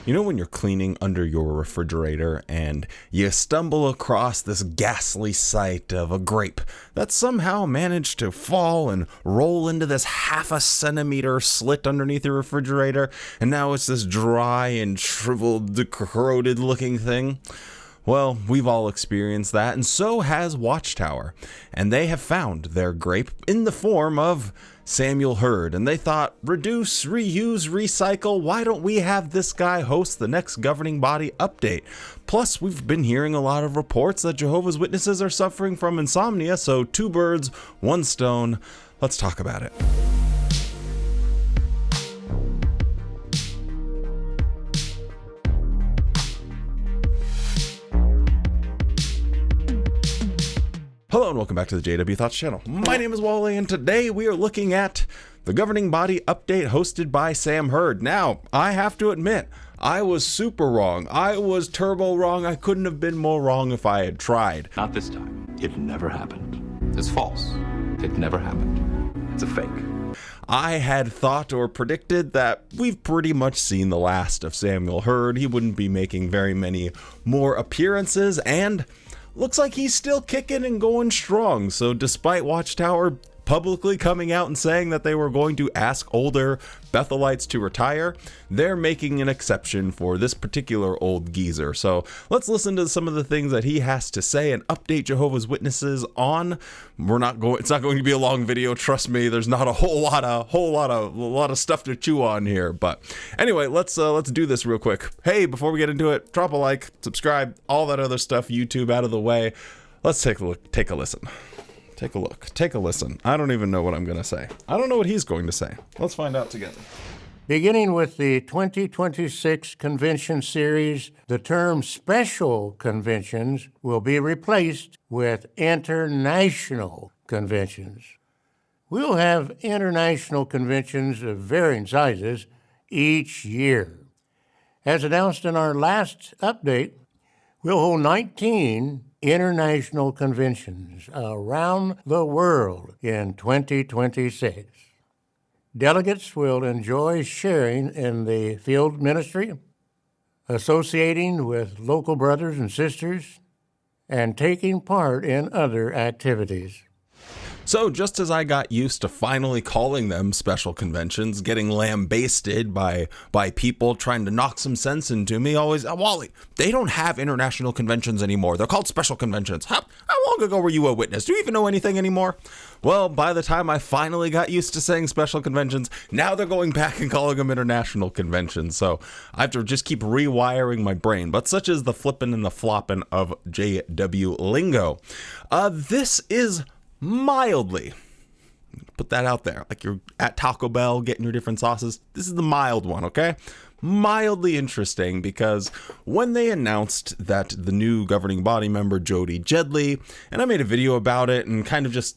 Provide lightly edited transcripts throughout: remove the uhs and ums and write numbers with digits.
You know when you're cleaning under your refrigerator and you stumble across this ghastly sight of a grape that somehow managed to fall and roll into this 1/2 centimeter slit underneath your refrigerator, and now it's this dry and shriveled, corroded looking thing? Well, we've all experienced that, and so has Watchtower. And they have found their grape in the form of Samuel Hurd. And they thought, reduce, reuse, recycle, why don't we have this guy host the next governing body update? Plus, we've been hearing a lot of reports that Jehovah's Witnesses are suffering from insomnia, so 2 birds, 1 stone. Let's talk about it. Hello and welcome back to the JW Thoughts channel. My name is Wally and today we are looking at the governing body update hosted by Sam Hurd. Now, I have to admit, I was super wrong. I was turbo wrong. I couldn't have been more wrong if I had tried. Not this time. It never happened. It's false. It never happened. It's a fake. I had thought or predicted that we've pretty much seen the last of Samuel Hurd. He wouldn't be making very many more appearances, and looks like he's still kicking and going strong. So despite Watchtower publicly coming out and saying that they were going to ask older Bethelites to retire, they're making an exception for this particular old geezer. So let's listen to some of the things that he has to say and update Jehovah's Witnesses on. It's not going to be a long video, trust me. There's not a whole lot of stuff to chew on here. But anyway, let's do this real quick. Hey, before we get into it, drop a like, subscribe, all that other stuff, YouTube out of the way. Let's take a look, take a listen. Take a look. Take a listen. I don't even know what I'm going to say. I don't know what he's going to say. Let's find out together. Beginning with the 2026 convention series, the term special conventions will be replaced with international conventions. We'll have international conventions of varying sizes each year. As announced in our last update, we'll hold 19 international conventions around the world in 2026. Delegates will enjoy sharing in the field ministry, associating with local brothers and sisters, and taking part in other activities. So just as I got used to finally calling them special conventions, getting lambasted by people trying to knock some sense into me, always, Wally, they don't have international conventions anymore. They're called special conventions. How long ago were you a witness? Do you even know anything anymore? Well, by the time I finally got used to saying special conventions, now they're going back and calling them international conventions. So I have to just keep rewiring my brain. But such is the flipping and the flopping of JW lingo. This is mildly, put that out there, like you're at Taco Bell getting your different sauces. This is the mild one, okay? Mildly interesting because when they announced that the new governing body member, Jody Jedley, and I made a video about it and kind of just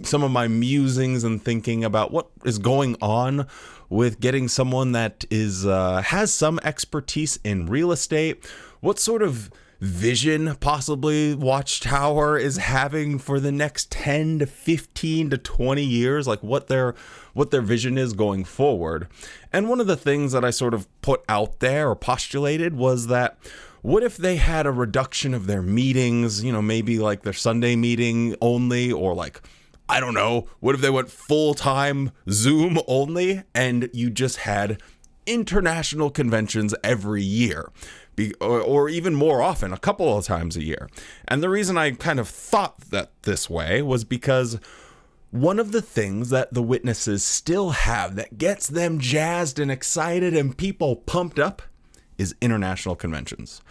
some of my musings and thinking about what is going on with getting someone that is has some expertise in real estate, what sort of vision possibly Watchtower is having for the next 10 to 15 to 20 years, like what their vision is going forward. And one of the things that I sort of put out there or postulated was that what if they had a reduction of their meetings, maybe like their Sunday meeting only, or like, I don't know, what if they went full-time Zoom only and you just had international conventions every year? Or even more often, a couple of times a year. And the reason I kind of thought that this way was because one of the things that the witnesses still have that gets them jazzed and excited and people pumped up is international conventions.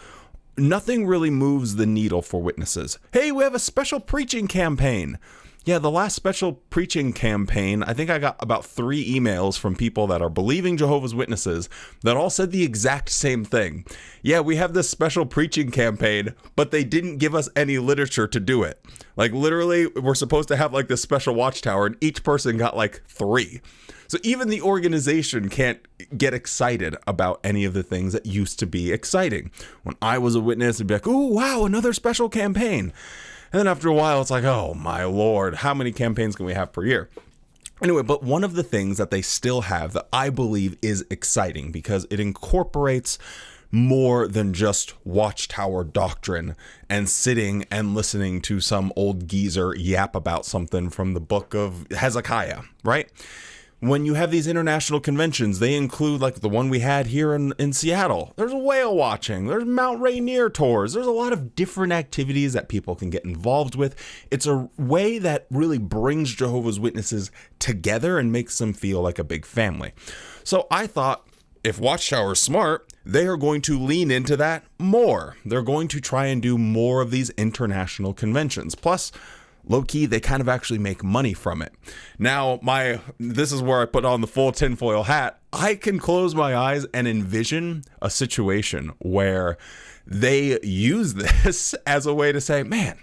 Nothing really moves the needle for witnesses. Hey, we have a special preaching campaign. Yeah, the last special preaching campaign, I think I got about 3 emails from people that are believing Jehovah's Witnesses that all said the exact same thing. Yeah, we have this special preaching campaign, but they didn't give us any literature to do it. Like literally, we're supposed to have like this special watchtower and each person got like 3. So even the organization can't get excited about any of the things that used to be exciting. When I was a witness, it'd be like, oh, wow, another special campaign. And then after a while, it's like, oh my Lord, how many campaigns can we have per year? Anyway, but one of the things that they still have that I believe is exciting because it incorporates more than just Watchtower doctrine and sitting and listening to some old geezer yap about something from the book of Hezekiah, right? When you have these international conventions, they include like the one we had here in Seattle. There's whale watching, there's Mount Rainier tours, there's a lot of different activities that people can get involved with. It's a way that really brings Jehovah's Witnesses together and makes them feel like a big family. So I thought, if Watchtower is smart, they are going to lean into that more. They're going to try and do more of these international conventions. Plus, low-key, they kind of actually make money from it. Now, this is where I put on the full tinfoil hat. I can close my eyes and envision a situation where they use this as a way to say, man,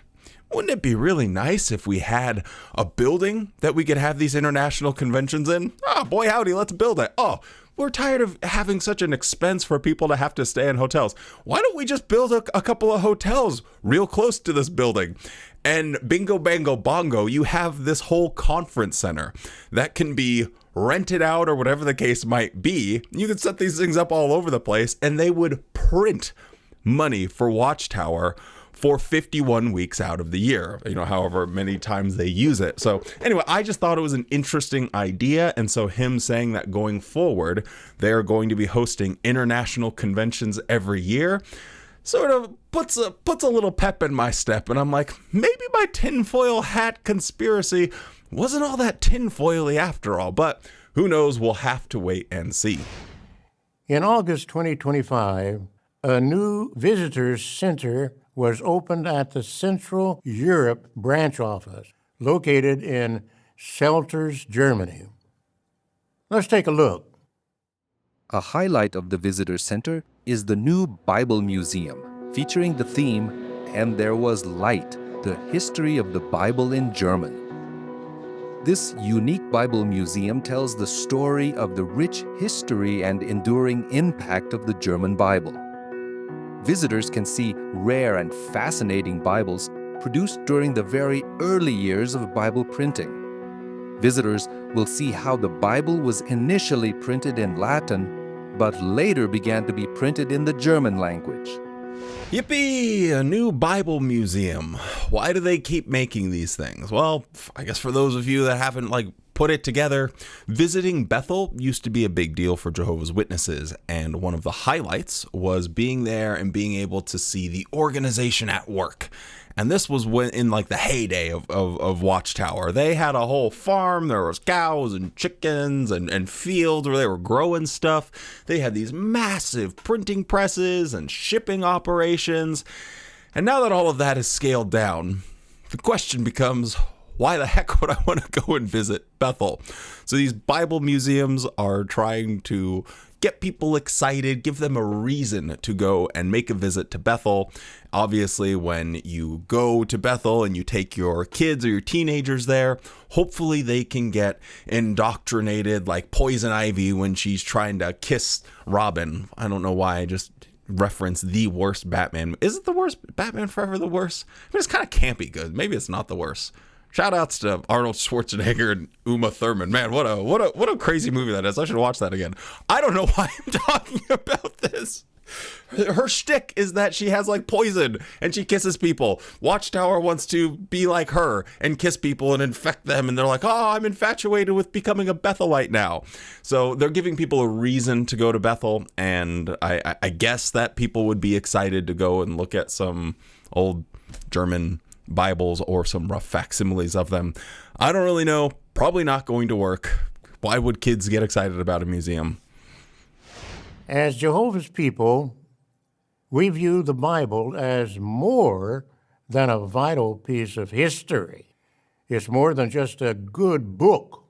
wouldn't it be really nice if we had a building that we could have these international conventions in? Oh, boy, howdy, let's build it. Oh, we're tired of having such an expense for people to have to stay in hotels. Why don't we just build a couple of hotels real close to this building? And bingo, bango, bongo, you have this whole conference center that can be rented out or whatever the case might be. You could set these things up all over the place and they would print money for Watchtower for 51 weeks out of the year, however many times they use it. So anyway, I just thought it was an interesting idea. And so him saying that going forward, they are going to be hosting international conventions every year sort of puts a little pep in my step. And I'm like, maybe my tinfoil hat conspiracy wasn't all that tinfoily after all, but who knows? We'll have to wait and see. In August 2025, a new visitors center was opened at the Central Europe branch office, located in Selters, Germany. Let's take a look. A highlight of the visitor center is the new Bible Museum, featuring the theme, "And There Was Light, the History of the Bible in German." This unique Bible museum tells the story of the rich history and enduring impact of the German Bible. Visitors can see rare and fascinating Bibles produced during the very early years of Bible printing. Visitors will see how the Bible was initially printed in Latin, but later began to be printed in the German language. Yippee! A new Bible museum. Why do they keep making these things? Well, I guess for those of you that haven't put it together, visiting Bethel used to be a big deal for Jehovah's Witnesses, and one of the highlights was being there and being able to see the organization at work. And this was when in the heyday of Watchtower. They had a whole farm. There was cows and chickens and fields where they were growing stuff. They had these massive printing presses and shipping operations. And now that all of that is scaled down, the question becomes, why the heck would I want to go and visit Bethel? So these Bible museums are trying to get people excited, give them a reason to go and make a visit to Bethel. Obviously, when you go to Bethel and you take your kids or your teenagers there, hopefully they can get indoctrinated like Poison Ivy when she's trying to kiss Robin. I don't know why I just referenced the worst Batman. Is it the worst? Batman Forever the worst? I mean, it's kind of campy good. Maybe it's not the worst. Shout outs to Arnold Schwarzenegger and Uma Thurman. Man, what a crazy movie that is. I should watch that again. I don't know why I'm talking about this. Her shtick is that she has poison and she kisses people. Watchtower wants to be like her and kiss people and infect them. And they're like, oh, I'm infatuated with becoming a Bethelite now. So they're giving people a reason to go to Bethel. And I guess that people would be excited to go and look at some old German Bibles or some rough facsimiles of them. I don't really know. Probably not going to work. Why would kids get excited about a museum? As Jehovah's people, we view the Bible as more than a vital piece of history. It's more than just a good book.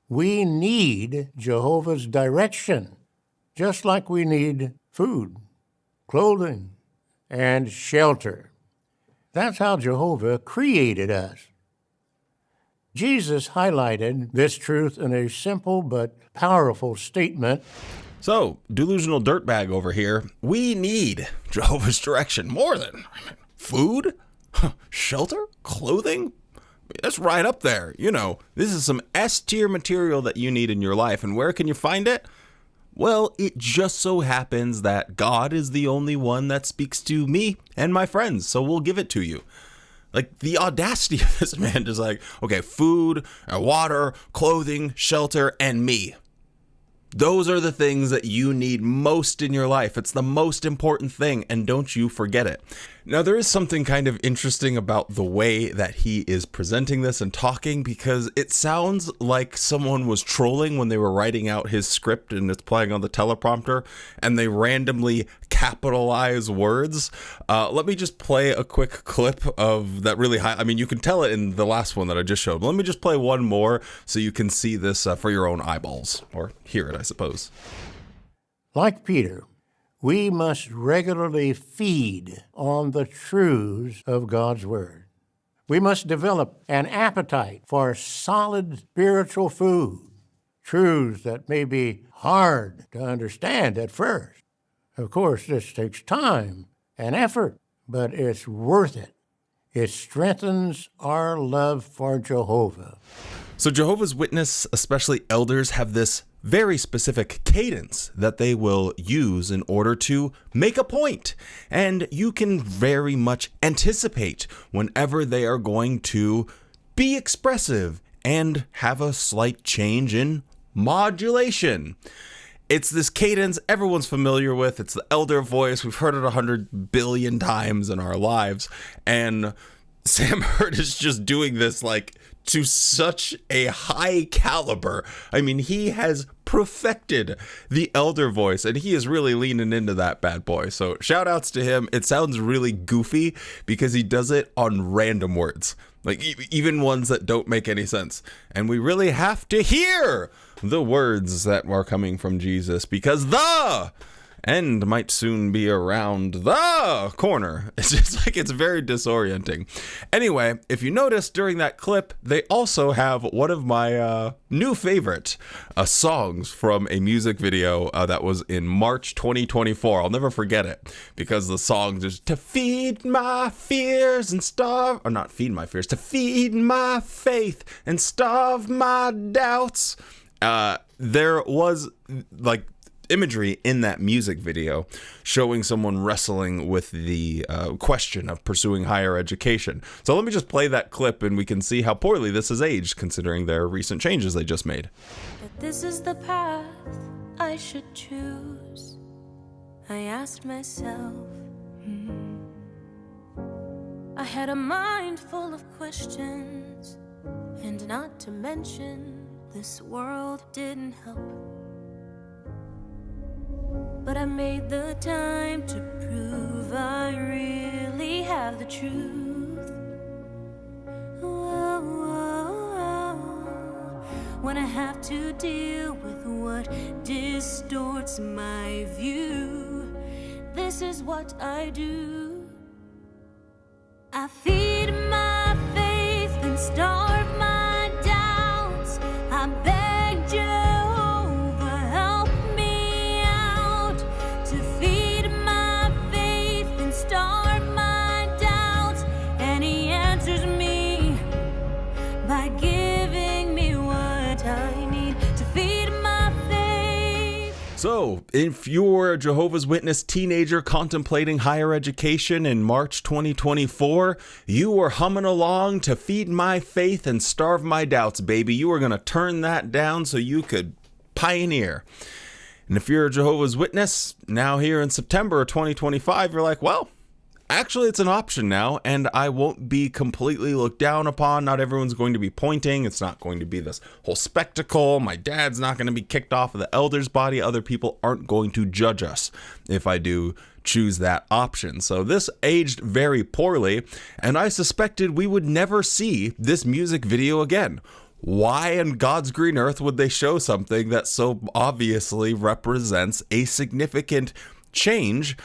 We need Jehovah's direction, just like we need food, clothing, and shelter. That's how Jehovah created us. Jesus highlighted this truth in a simple but powerful statement. So, delusional dirtbag over here, we need Jehovah's direction more than food, shelter, clothing. That's right up there. This is some S-tier material that you need in your life. And where can you find it? Well, it just so happens that God is the only one that speaks to me and my friends, so we'll give it to you. Like, the audacity of this man is like, okay, food, water, clothing, shelter, and me. Those are the things that you need most in your life. It's the most important thing, and don't you forget it. Now, there is something kind of interesting about the way that he is presenting this and talking, because it sounds like someone was trolling when they were writing out his script and it's playing on the teleprompter, and they randomly capitalize words. Let me just play a quick clip of that really high. I mean, you can tell it in the last one that I just showed. Let me just play one more so you can see this for your own eyeballs, or hear it, I suppose. Like Peter, we must regularly feed on the truths of God's Word. We must develop an appetite for solid spiritual food, truths that may be hard to understand at first. Of course, this takes time and effort, but it's worth it. It strengthens our love for Jehovah. So Jehovah's Witness, especially elders, have this very specific cadence that they will use in order to make a point. And you can very much anticipate whenever they are going to be expressive and have a slight change in modulation. It's this cadence everyone's familiar with. It's the elder voice. We've heard it 100 billion times in our lives. And Sam Hurt is just doing this like to such a high caliber. I mean, he has perfected the elder voice, and he is really leaning into that bad boy. So shout outs to him. It sounds really goofy because he does it on random words, like even ones that don't make any sense. And we really have to hear the words that are coming from Jesus, because the end might soon be around the corner. It's just like, it's very disorienting. Anyway, if you notice during that clip, they also have one of my new favorite songs from a music video that was in March 2024. I'll never forget it, because the song is to feed my fears and starve, or not feed my fears, to feed my faith and starve my doubts. There was like imagery in that music video showing someone wrestling with the question of pursuing higher education. So let me just play that clip and we can see how poorly this has aged considering their recent changes they just made. That this is the path I should choose, I asked myself. I had a mind full of questions, and not to mention this world didn't help. But I made the time to prove I really have the truth. When I have to deal with what distorts my view, this is what I do. I feed my faith and starve my doubts. I beg Jehovah, help me out to feed my faith and starve my doubts. And he answers me by giving me what I need to feed my faith. So, if you're a Jehovah's Witness teenager contemplating higher education in March 2024, you were humming along to feed my faith and starve my doubts, baby. You were going to turn that down so you could pioneer. And if you're a Jehovah's Witness, now here in September of 2025, you're like, well, actually, it's an option now, and I won't be completely looked down upon. Not everyone's going to be pointing. It's not going to be this whole spectacle. My dad's not going to be kicked off of the elder's body. Other people aren't going to judge us if I do choose that option. So this aged very poorly, and I suspected we would never see this music video again. Why in God's green earth would they show something that so obviously represents a significant change?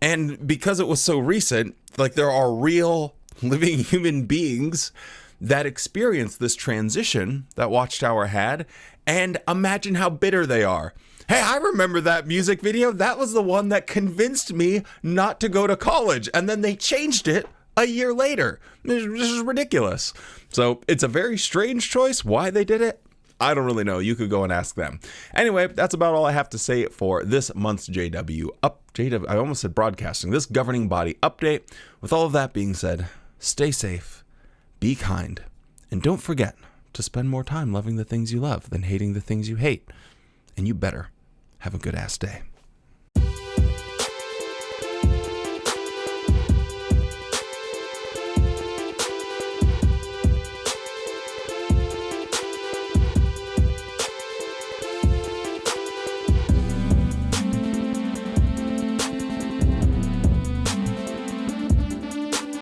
And because it was so recent, like, there are real living human beings that experienced this transition that Watchtower had, and imagine how bitter they are. Hey, I remember that music video. That was the one that convinced me not to go to college, and then they changed it a year later. This is ridiculous. So it's a very strange choice. Why they did it, I don't really know. You could go and ask them. Anyway, that's about all I have to say for this month's JW. I almost said broadcasting. This governing body update. With all of that being said, stay safe, be kind, and don't forget to spend more time loving the things you love than hating the things you hate. And you better have a good ass day.